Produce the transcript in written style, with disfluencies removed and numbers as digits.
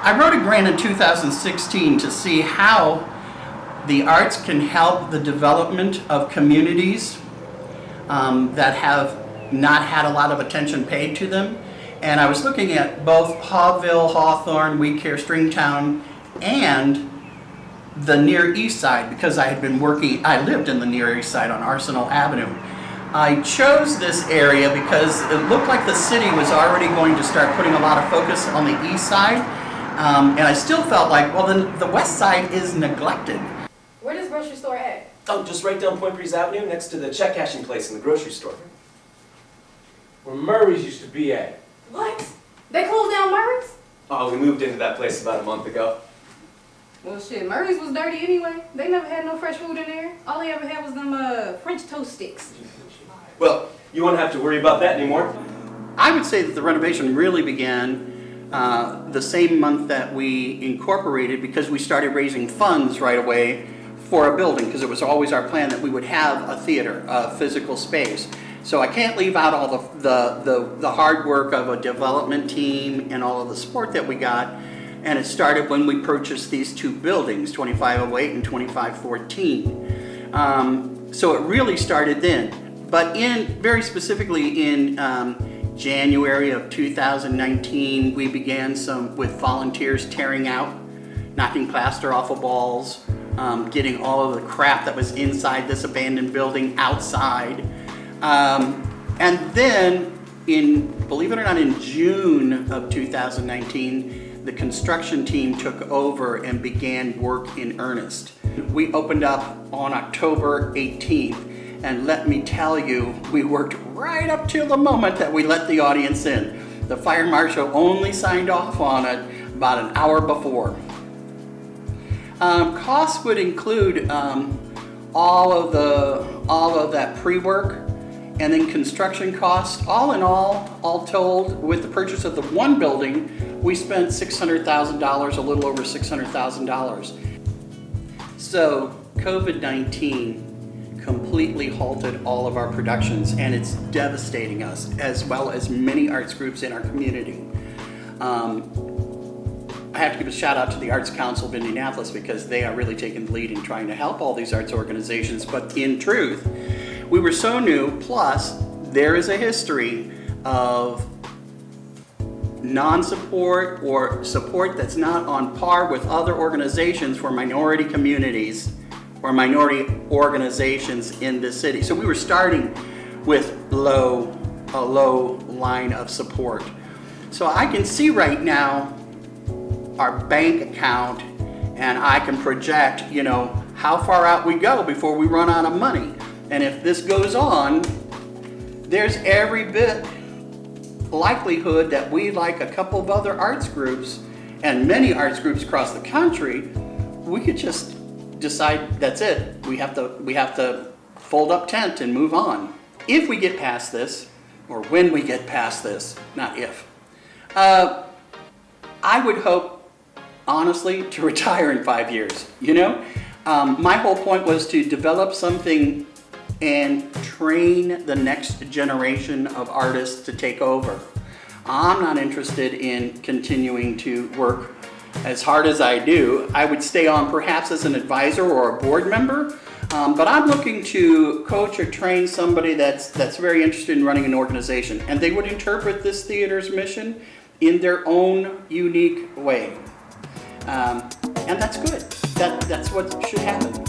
I wrote a grant in 2016 to see how the arts can help the development of communities that have not had a lot of attention paid to them. And I was looking at both Haughville, Hawthorne, We Care, Stringtown, and the Near East Side, because I lived in the Near East Side on Arsenal Avenue. I chose this area because it looked like the city was already going to start putting a lot of focus on the east side. And I still felt like, well, then the west side is neglected. Where does grocery store at? Oh, just right down Point Breeze Avenue, next to the check cashing place in the grocery store. Where Murray's used to be at. What? They closed down Murray's? Oh, we moved into that place about a month ago. Well, shit, Murray's was dirty anyway. They never had no fresh food in there. All they ever had was them French toast sticks. Well, you won't have to worry about that anymore. I would say that the renovation really began the same month that we incorporated, because we started raising funds right away for a building, because it was always our plan that we would have a theater, a physical space. So I can't leave out all the hard work of a development team and all of the support that we got. And it started when we purchased these two buildings, 2508 and 2514. So it really started then. But very specifically in January of 2019, we began with volunteers tearing out, knocking plaster off of walls, getting all of the crap that was inside this abandoned building outside. And then, believe it or not, in June of 2019, the construction team took over and began work in earnest. We opened up on October 18th, and let me tell you, we worked right up till the moment that we let the audience in. The fire marshal only signed off on it about an hour before. Costs would include all of that pre-work, and then construction costs. All in all told, with the purchase of the one building, we spent $600,000, a little over $600,000. So COVID-19 completely halted all of our productions, and it's devastating us, as well as many arts groups in our community. I have to give a shout out to the Arts Council of Indianapolis, because they are really taking the lead in trying to help all these arts organizations. But in truth, we were so new, plus there is a history of non-support or support that's not on par with other organizations for minority communities or minority organizations in this city. So we were starting with a low line of support. So I can see right now our bank account, and I can project, how far out we go before we run out of money. And if this goes on, there's every bit likelihood that we, like a couple of other arts groups and many arts groups across the country, we could just decide that's it. We have to fold up tent and move on. If we get past this, or when we get past this, not if, I would hope, honestly, to retire in 5 years. My whole point was to develop something and train the next generation of artists to take over. I'm not interested in continuing to work as hard as I do. I would stay on perhaps as an advisor or a board member, but I'm looking to coach or train somebody that's very interested in running an organization, and they would interpret this theater's mission in their own unique way. And that's good. That's what should happen.